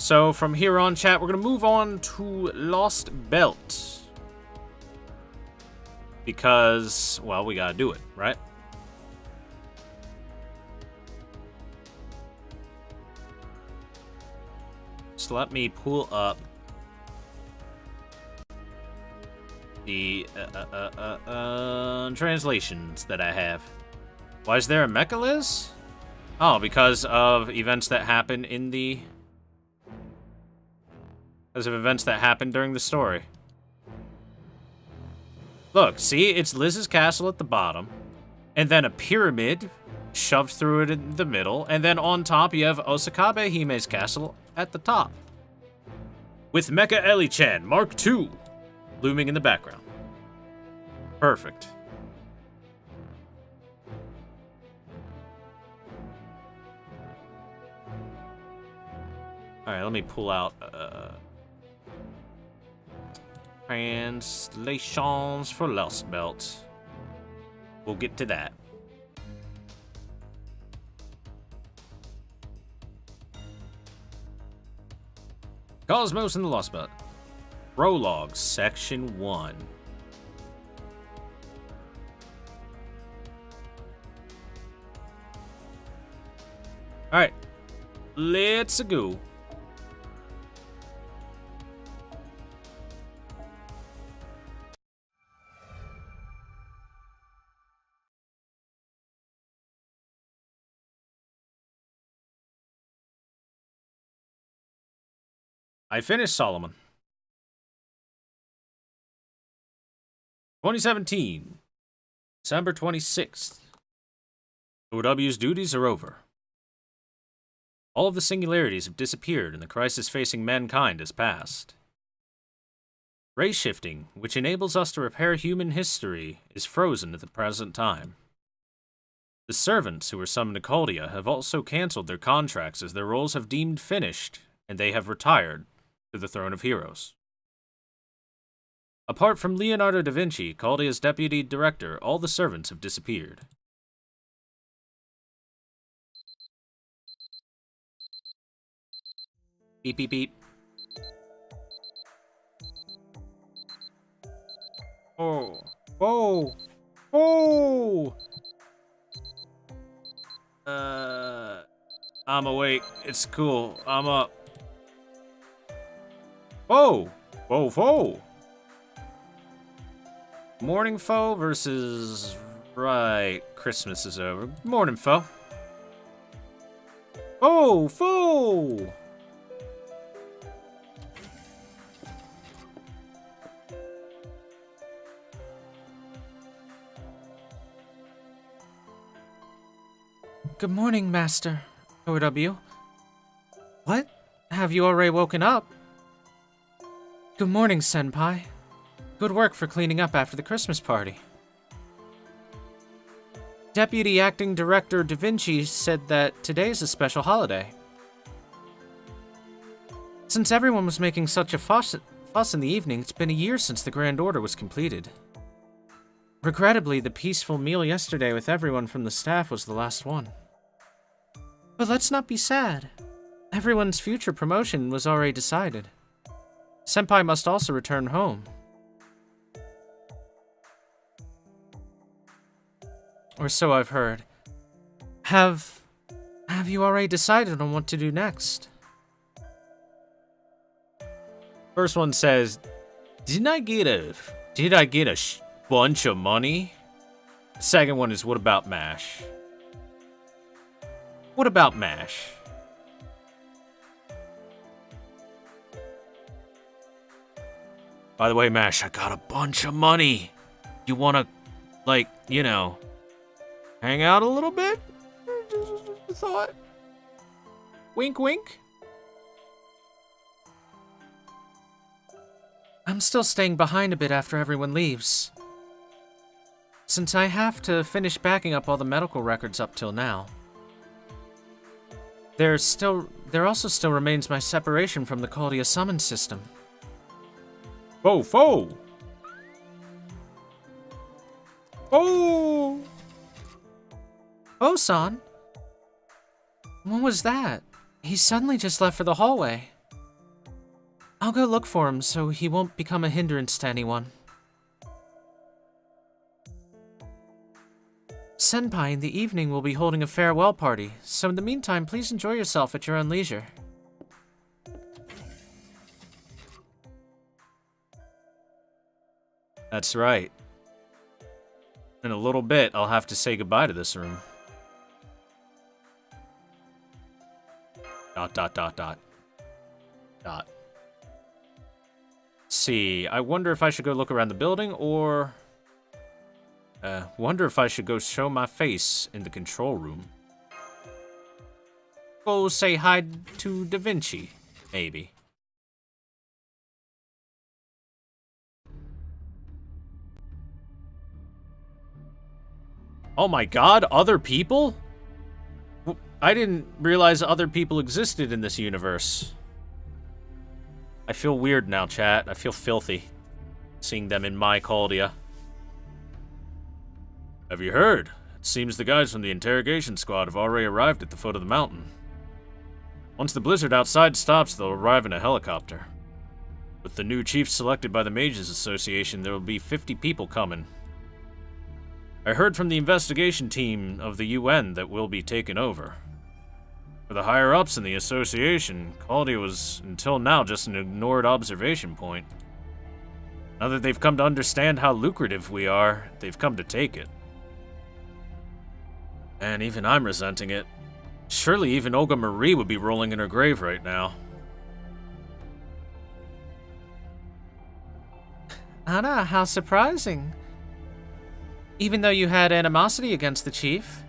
So from here on, chat, we're going to move on to Lost Belt. Because, well, we got to do it, right? So let me pull up the translations that I have. Why is there a Mecha Liz? Oh, because of events that happen in the... Because of events that happened during the story. Look, see? It's Liz's castle at the bottom. And then a pyramid shoved through it in the middle. And then on top, you have Osakabe Hime's castle at the top. With Mecha Ellie-chan Mark II looming in the background. Perfect. Alright, let me pull out translations for Lost Belt. We'll get to that. Cosmos and the Lost Belt. Prologue, Section 1. Alright. Let's go. I finished Solomon. 2017, December 26th. OW's duties are over. All of the singularities have disappeared and the crisis facing mankind has passed. Ray shifting, which enables us to repair human history, is frozen at the present time. The servants who were summoned to Caldia have also cancelled their contracts as their roles have deemed finished, and they have retired to the Throne of Heroes. Apart from Leonardo da Vinci, Caldia's deputy director, all the servants have disappeared. Beep, beep, beep. Oh. Oh. Oh! I'm awake. It's cool. I'm up. Whoa! Whoa, whoa! Morning foe versus... Right, Christmas is over. Morning foe. Oh, foe! Good morning, Master OW. What? Have you already woken up? Good morning, Senpai. Good work for cleaning up after the Christmas party. Deputy Acting Director Da Vinci said that today is a special holiday. Since everyone was making such a fuss in the evening, it's been a year since the Grand Order was completed. Regrettably, the peaceful meal yesterday with everyone from the staff was the last one. But let's not be sad. Everyone's future promotion was already decided. Senpai must also return home. Or so I've heard. Have you already decided on what to do next? First one says, Did I get a bunch of money? Second one is, what about MASH? What about MASH? By the way, MASH, I got a bunch of money. You wanna, like, you know, hang out a little bit? Just a thought. Wink, wink. I'm still staying behind a bit after everyone leaves. Since I have to finish backing up all the medical records up till now. There also still remains my separation from the Caldia summon system. Whoa, whoa! Oh! Oh-san? What was that? He suddenly just left for the hallway. I'll go look for him so he won't become a hindrance to anyone. Senpai, in the evening we'll be holding a farewell party, so in the meantime, please enjoy yourself at your own leisure. That's right. In a little bit, I'll have to say goodbye to this room. ... See, I wonder if I should go look around the building, or... wonder if I should go show my face in the control room. Go say hi to Da Vinci, maybe. Oh my god, other people? I didn't realize other people existed in this universe. I feel weird now, chat. I feel filthy, seeing them in my Caldia. Have you heard? It seems the guys from the interrogation squad have already arrived at the foot of the mountain. Once the blizzard outside stops, they'll arrive in a helicopter. With the new chief selected by the Mages Association, there will be 50 people coming. I heard from the investigation team of the UN that we'll be taken over. For the higher-ups in the association, Caldia was, until now, just an ignored observation point. Now that they've come to understand how lucrative we are, they've come to take it. And even I'm resenting it. Surely even Olga Marie would be rolling in her grave right now. Anna, how surprising. Even though you had animosity against the chief.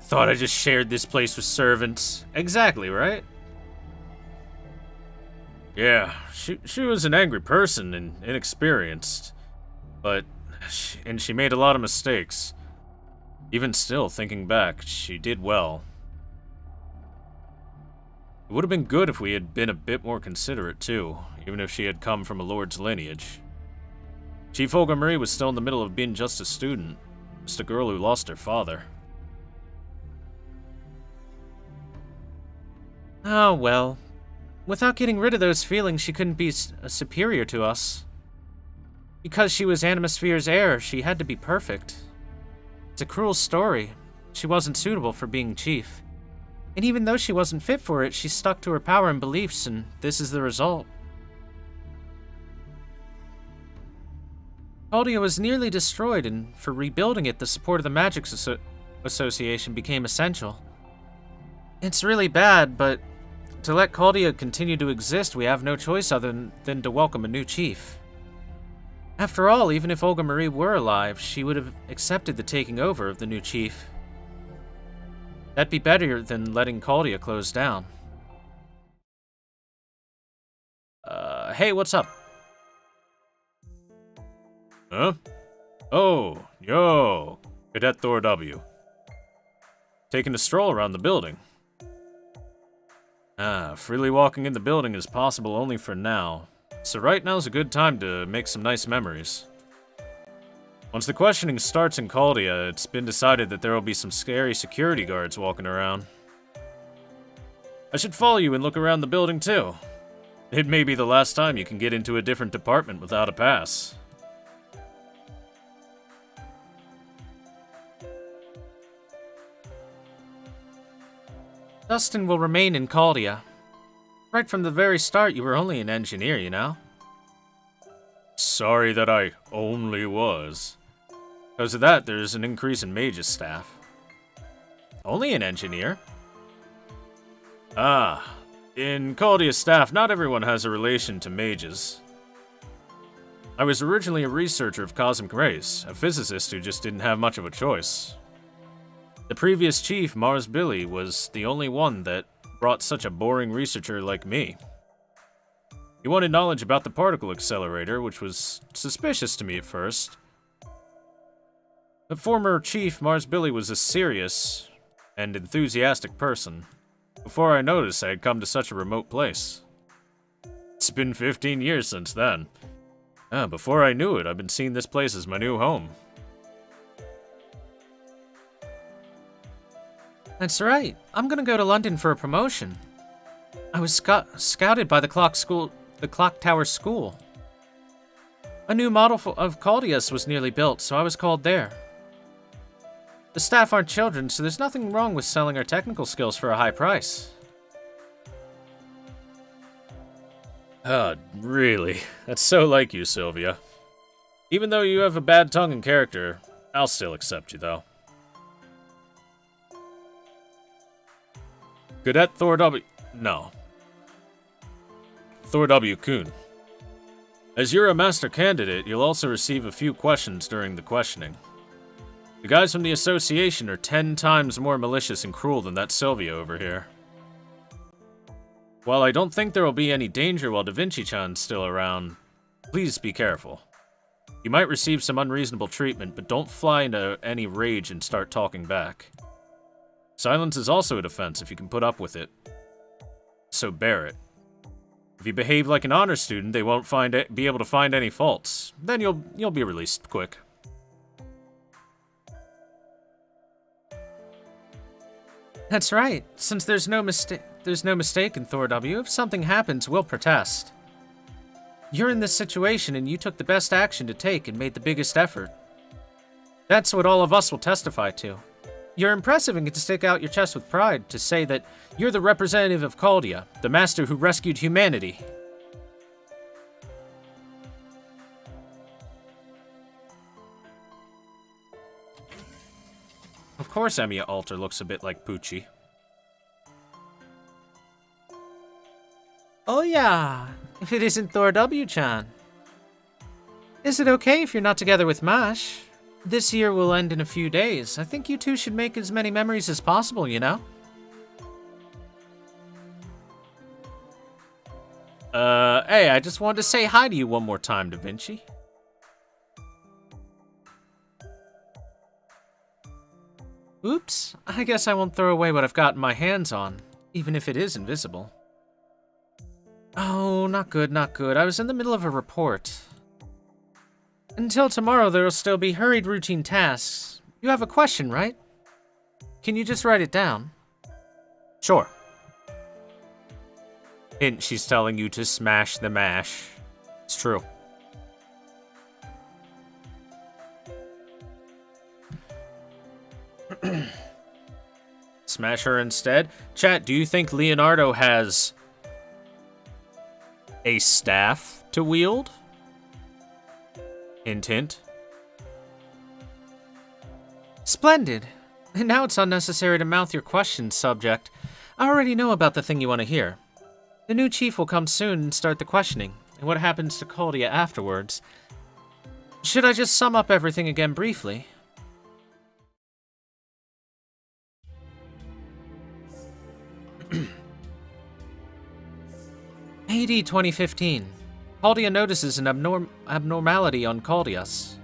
Thought I just shared this place with servants. Exactly, right? Yeah, she was an angry person and inexperienced. But, she made a lot of mistakes. Even still, thinking back, she did well. It would have been good if we had been a bit more considerate too, even if she had come from a lord's lineage. Chief Olga Marie was still in the middle of being just a student, just a girl who lost her father. Oh, well. Without getting rid of those feelings, she couldn't be superior to us. Because she was Animasphere's heir, she had to be perfect. It's a cruel story. She wasn't suitable for being chief. And even though she wasn't fit for it, she stuck to her power and beliefs, and this is the result. Caldia was nearly destroyed, and for rebuilding it, the support of the Magic Association became essential. It's really bad, but to let Caldia continue to exist, we have no choice other than to welcome a new chief. After all, even if Olga Marie were alive, she would have accepted the taking over of the new chief. That'd be better than letting Caldia close down. Hey, what's up? Huh? Oh, yo, Cadet Thor W. Taking a stroll around the building. Freely walking in the building is possible only for now, so right now's a good time to make some nice memories. Once the questioning starts in Caldia, it's been decided that there will be some scary security guards walking around. I should follow you and look around the building too. It may be the last time you can get into a different department without a pass. Dustin will remain in Caldia. Right from the very start, you were only an engineer, you know? Sorry that I only was. Because of that, there's an increase in Mage's staff. Only an engineer? In Caldia's staff, not everyone has a relation to mages. I was originally a researcher of cosmic rays, a physicist who just didn't have much of a choice. The previous chief, Mars Billy, was the only one that brought such a boring researcher like me. He wanted knowledge about the particle accelerator, which was suspicious to me at first. The former chief, Mars Billy, was a serious and enthusiastic person. Before I noticed, I had come to such a remote place. It's been 15 years since then. Before I knew it, I've been seeing this place as my new home. That's right. I'm gonna go to London for a promotion. I was scouted by the Clock Tower School. A new model of Caldius was nearly built, so I was called there. The staff aren't children, so there's nothing wrong with selling our technical skills for a high price. Really? That's so like you, Sylvia. Even though you have a bad tongue and character, I'll still accept you, though. Cadet Thor W. No. Thor W. Kuhn. As you're a master candidate, you'll also receive a few questions during the questioning. The guys from the association are 10 times more malicious and cruel than that Sylvia over here. While I don't think there will be any danger while Da Vinci-chan's still around, please be careful. You might receive some unreasonable treatment, but don't fly into any rage and start talking back. Silence is also a defense if you can put up with it. So bear it. If you behave like an honor student, they won't be able to find any faults. Then you'll be released quick. That's right. Since there's no mistake in Thor W. If something happens, we'll protest. You're in this situation and you took the best action to take and made the biggest effort. That's what all of us will testify to. You're impressive and get to stick out your chest with pride to say that you're the representative of Caldia, the master who rescued humanity. Of course Emiya Alter looks a bit like Poochie. Oh yeah, if it isn't Thor W-chan. Is it okay if you're not together with Mash? This year will end in a few days. I think you two should make as many memories as possible, you know? Hey, I just wanted to say hi to you one more time, Da Vinci. Oops, I guess I won't throw away what I've gotten my hands on, even if it is invisible. Oh, not good, not good. I was in the middle of a report. Until tomorrow, there will still be hurried routine tasks. You have a question, right? Can you just write it down? Sure. Hint, she's telling you to smash the mash. It's true. Smash her instead. Chat, do you think Leonardo has a staff to wield? Hint, hint. Splendid. And now it's unnecessary to mouth your questions, subject. I already know about the thing you want to hear. The new chief will come soon and start the questioning, and what happens to Caldia afterwards. Should I just sum up everything again briefly? AD 2015. Caldia notices an abnormality on Caldius.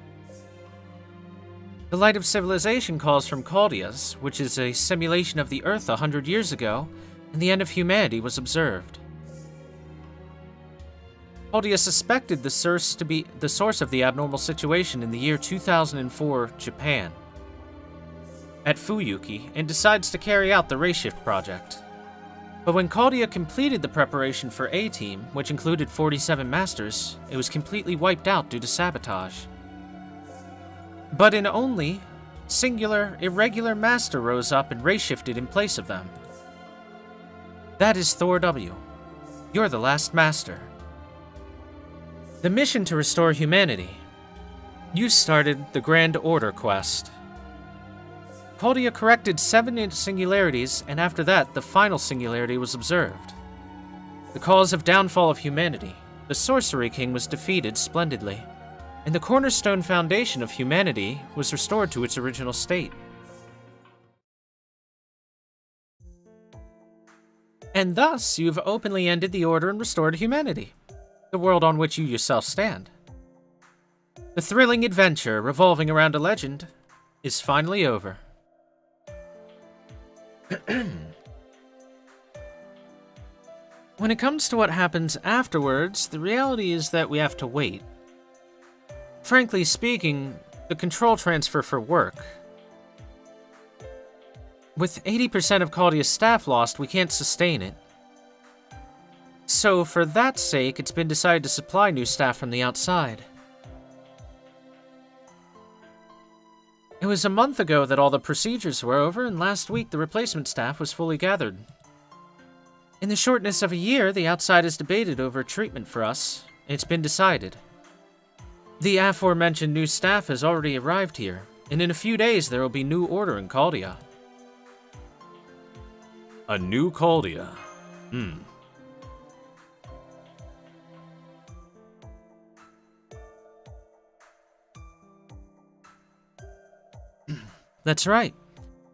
The light of civilization calls from Caldius, which is a simulation of the Earth 100 years ago, and the end of humanity was observed. Caldia suspected the source to be the source of the abnormal situation in the year 2004 Japan, at Fuyuki, and decides to carry out the Rayshift project. But when Caldia completed the preparation for A-Team, which included 47 masters, it was completely wiped out due to sabotage. But an only singular, irregular master rose up and Rayshifted in place of them. That is Thor W. You're the last master. The mission to restore humanity. You started the Grand Order quest. Caldia corrected 7 singularities, and after that, the final singularity was observed. The cause of downfall of humanity, the Sorcery King was defeated splendidly, and the cornerstone foundation of humanity was restored to its original state. And thus, you've openly ended the Order and restored humanity, the world on which you yourself stand. The thrilling adventure revolving around a legend is finally over. When it comes to what happens afterwards, the reality is that we have to wait. Frankly speaking, the control transfer for work. With 80% of Caldia's staff lost, we can't sustain it. So for that sake, it's been decided to supply new staff from the outside. It was a month ago that all the procedures were over, and last week the replacement staff was fully gathered. In the shortness of a year, the outside has debated over treatment for us. It's been decided. The aforementioned new staff has already arrived here, and in a few days there will be new order in Caldia. A new Caldia. That's right.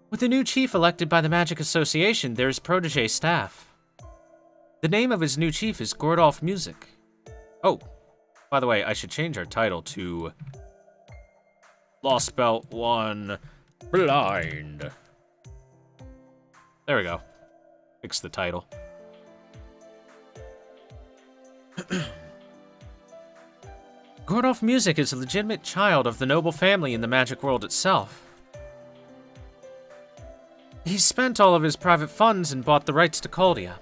With the new chief elected by the Magic Association, there is protege staff. The name of his new chief is Gordolf Music. Oh, by the way, I should change our title to Lost Belt 1 Blind. There we go. Fix the title. Gordolf Music is a legitimate child of the noble family in the magic world itself. He spent all of his private funds and bought the rights to Caldia.